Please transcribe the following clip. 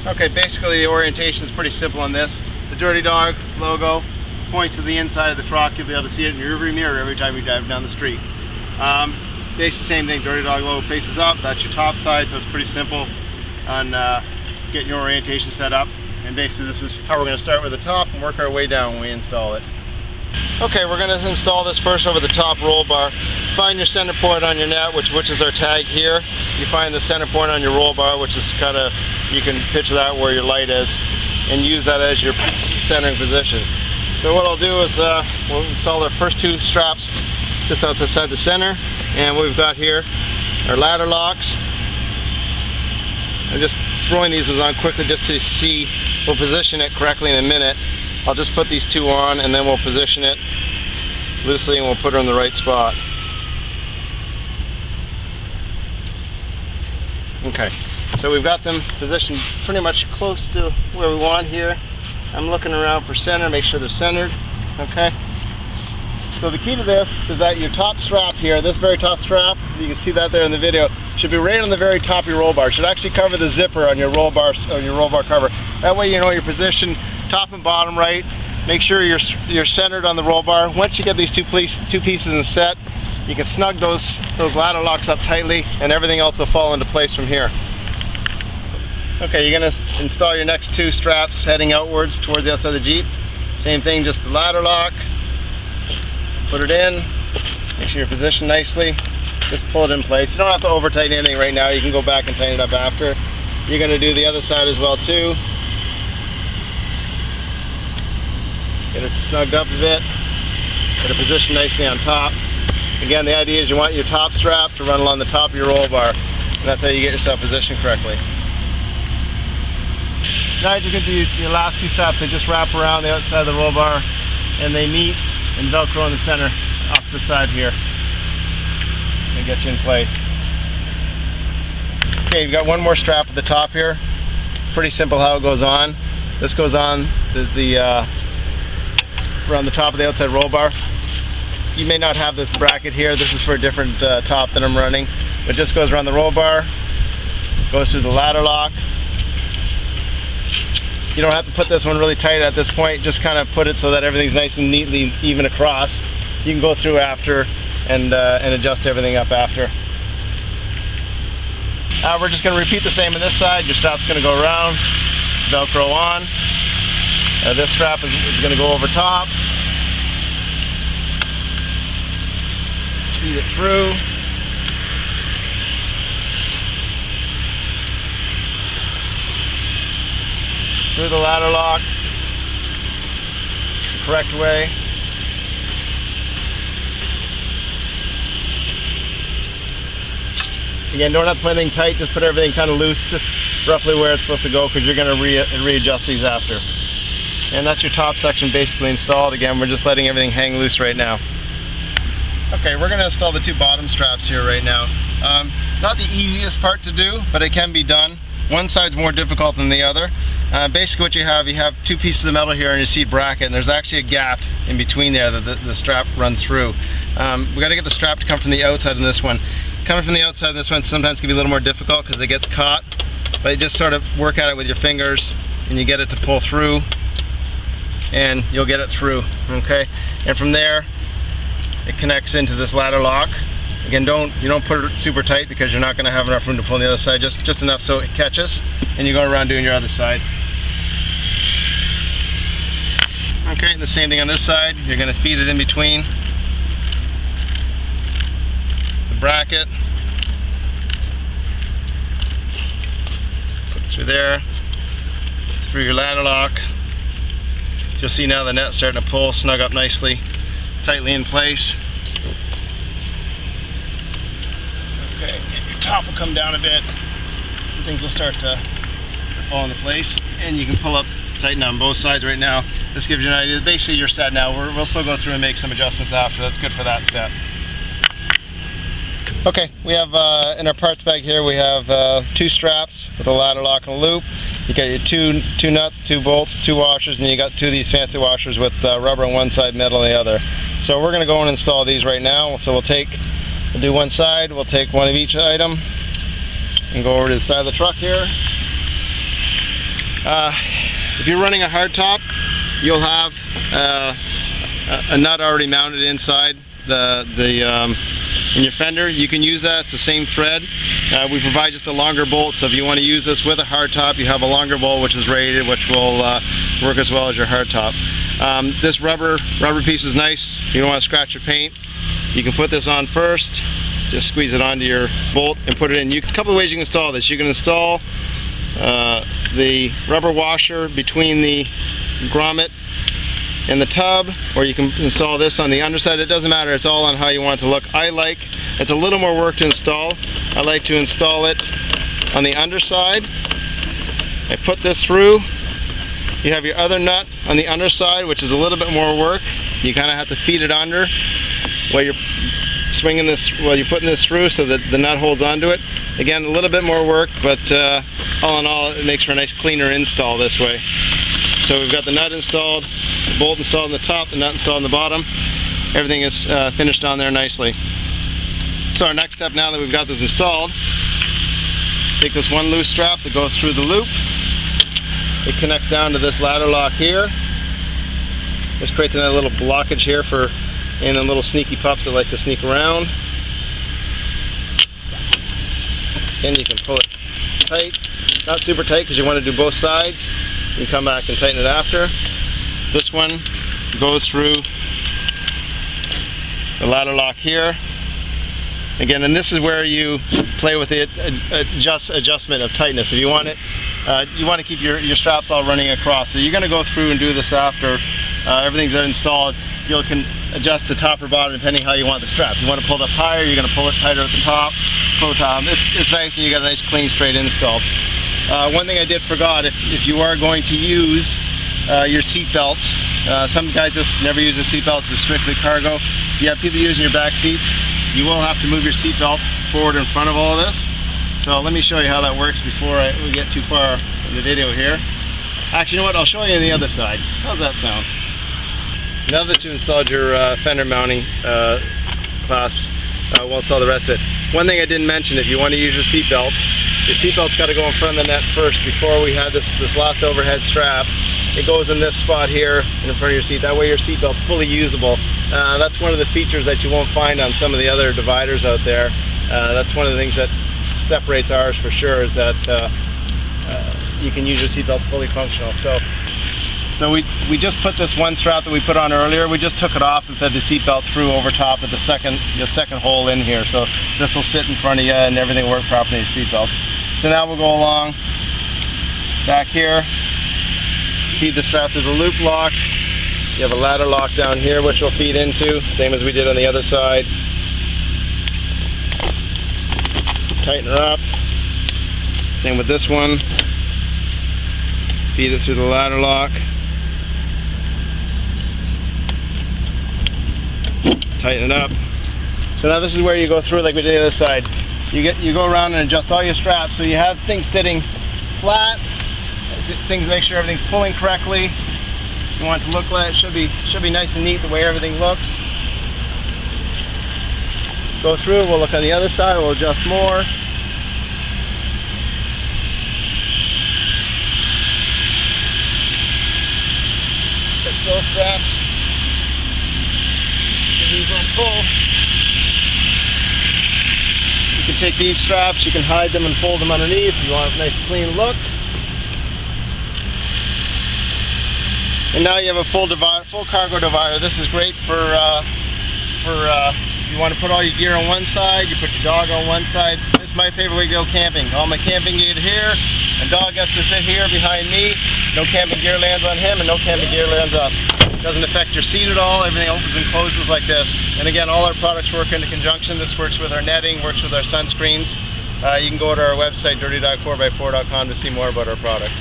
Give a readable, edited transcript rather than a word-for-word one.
Okay, basically the orientation is pretty simple on this. The Dirty Dog logo points to the inside of the truck. You'll be able to see it in your rearview mirror every time you drive down the street. Basically the same thing, Dirty Dog logo faces up, that's your top side, so it's pretty simple on getting your orientation set up. And basically this is how we're going to start with the top and work our way down when we install it. Okay, we're going to install this first over the top roll bar. Find your center point on your net, which is our tag here. You find the center point on your roll bar, which is kind of, you can picture that where your light is, and use that as your centering position. So what I'll do is we'll install our first two straps just outside the center, and what we've got here are ladder locks. I'm just throwing these on quickly just to see. We'll position it correctly in a minute. I'll just put these two on and then we'll position it loosely and we'll put her in the right spot. Okay, so we've got them positioned pretty much close to where we want here. I'm looking around for center, make sure they're centered. Okay, so the key to this is that your top strap here, this very top strap, you can see that there in the video, should be right on the very top of your roll bar. It should actually cover the zipper on your roll bar cover. That way you know your position, top and bottom right. Make sure you're centered on the roll bar. Once you get these two pieces in set, you can snug those ladder locks up tightly and everything else will fall into place from here. Okay, you're going to install your next two straps heading outwards towards the outside of the Jeep. Same thing, just the ladder lock. Put it in, make sure you're positioned nicely. Just pull it in place. You don't have to over tighten anything right now. You can go back and tighten it up after. You're going to do the other side as well too. Get it snugged up a bit. Get it positioned nicely on top. Again, the idea is you want your top strap to run along the top of your roll bar, and that's how you get yourself positioned correctly. Now you're going to do your last two straps. They just wrap around the outside of the roll bar, and they meet and Velcro in the center off the side here, and get you in place. Okay, you've got one more strap at the top here. Pretty simple how it goes on. This goes on around the top of the outside roll bar. You may not have this bracket here. This is for a different top that I'm running. It just goes around the roll bar, goes through the ladder lock. You don't have to put this one really tight at this point. Just kind of put it so that everything's nice and neatly even across. You can go through after and adjust everything up after. We're just going to repeat the same on this side. Your strap's going to go around, Velcro on. This strap is going to go over top. Feed it through. Through the ladder lock the correct way. Again, don't have to put anything tight, just put everything kind of loose, just roughly where it's supposed to go, because you're going to readjust these after. And that's your top section basically installed. Again, we're just letting everything hang loose right now. Okay, we're going to install the two bottom straps here right now. Not the easiest part to do, but it can be done. One side's more difficult than the other. Basically what you have two pieces of metal here in your seat bracket, and there's actually a gap in between there that the strap runs through. We got to get the strap to come from the outside in this one. Coming from the outside of this one sometimes can be a little more difficult because it gets caught, but you just sort of work at it with your fingers and you get it to pull through, and you'll get it through, okay? And from there it connects into this ladder lock. Again, you don't put it super tight because you're not going to have enough room to pull on the other side, just enough so it catches, and you go around doing your other side. Okay, and the same thing on this side. You're going to feed it in between the bracket, put it through there, through your ladder lock. You'll see now the net's starting to pull, snug up nicely, tightly in place. Okay, and your top will come down a bit, and things will start to fall into place, and you can pull up, tighten on both sides right now. This gives you an idea. Basically you're set now. We'll still go through and make some adjustments after. That's good for that step. Okay, we have in our parts bag here, we have two straps with a ladder lock and a loop. You got your two nuts, two bolts, two washers, and you got two of these fancy washers with rubber on one side, metal on the other. So we're going to go and install these right now. So we'll do one side, we'll take one of each item and go over to the side of the truck here. If you're running a hardtop, you'll have a nut already mounted inside in your fender. You can use that. It's the same thread. We provide just a longer bolt, so if you want to use this with a hardtop, you have a longer bolt which is rated, which will work as well as your hardtop. This rubber piece is nice. You don't want to scratch your paint. You can put this on first, just squeeze it onto your bolt and put it in. A couple of ways you can install this. You can install the rubber washer between the grommet and the tub, or you can install this on the underside. It doesn't matter, it's all on how you want it to look. It's a little more work to install. I like to install it on the underside. I put this through. You have your other nut on the underside, which is a little bit more work. You kind of have to feed it under while you're swinging this, while you're putting this through, so that the nut holds onto it. Again, a little bit more work, but all in all, it makes for a nice cleaner install this way. So we've got the nut installed, the bolt installed on the top, the nut installed on the bottom. Everything is finished on there nicely. So our next step, now that we've got this installed, take this one loose strap that goes through the loop. It connects down to this ladder lock here. This creates another little blockage here for any of the little sneaky pups that like to sneak around. Then you can pull it tight, not super tight because you want to do both sides. You can come back and tighten it after. This one goes through the ladder lock here. Again, and this is where you play with the adjustment of tightness. If you want it, you want to keep your straps all running across. So you're going to go through and do this after everything's installed. You can adjust the top or bottom depending how you want the strap. If you want to pull it up higher, you're going to pull it tighter at the top. Pull the top. It's nice when you got a nice clean straight install. One thing I did forgot, if you are going to use your seat belts, some guys just never use their seat belts, it's strictly cargo. If you have people using your back seats, you will have to move your seat belt forward in front of all of this. So let me show you how that works before we get too far in the video here. Actually, you know what? I'll show you on the other side. How's that sound? Now that you installed your fender mounting clasps, we'll install the rest of it. One thing I didn't mention, if you want to use your seat belts got to go in front of the net first before we had this last overhead strap. It goes in this spot here in front of your seat. That way your seat belt's fully usable. That's one of the features that you won't find on some of the other dividers out there. That's one of the things that separates ours for sure, is that you can use your seat belts fully functional. So we just put this one strap that we put on earlier, we just took it off and fed the seat belt through over top of the second hole in here. So this will sit in front of you and everything will work properly in your seat belts. So now we'll go along back here, feed the strap to the loop lock. You have a ladder lock down here which will feed into, same as we did on the other side. Tighten her up. Same with this one. Feed it through the ladder lock. Tighten it up. So now this is where you go through like we did the other side. You go around and adjust all your straps so you have things sitting flat. Things, make sure everything's pulling correctly. You want it to look like it should be nice and neat the way everything looks. Go through, we'll look on the other side, we'll adjust more. Fix those straps. Give these a little pull. You can take these straps, you can hide them and fold them underneath if you want a nice clean look. And now you have a full cargo divider. This is great for you want to put all your gear on one side, you put your dog on one side. This is my favorite way to go camping. All my camping gear here, and dog gets to sit here behind me. No camping gear lands on him and no camping gear lands us. Doesn't affect your seat at all. Everything opens and closes like this. And again, all our products work in conjunction. This works with our netting, works with our sunscreens. You can go to our website, dirtydog4x4.com, to see more about our products.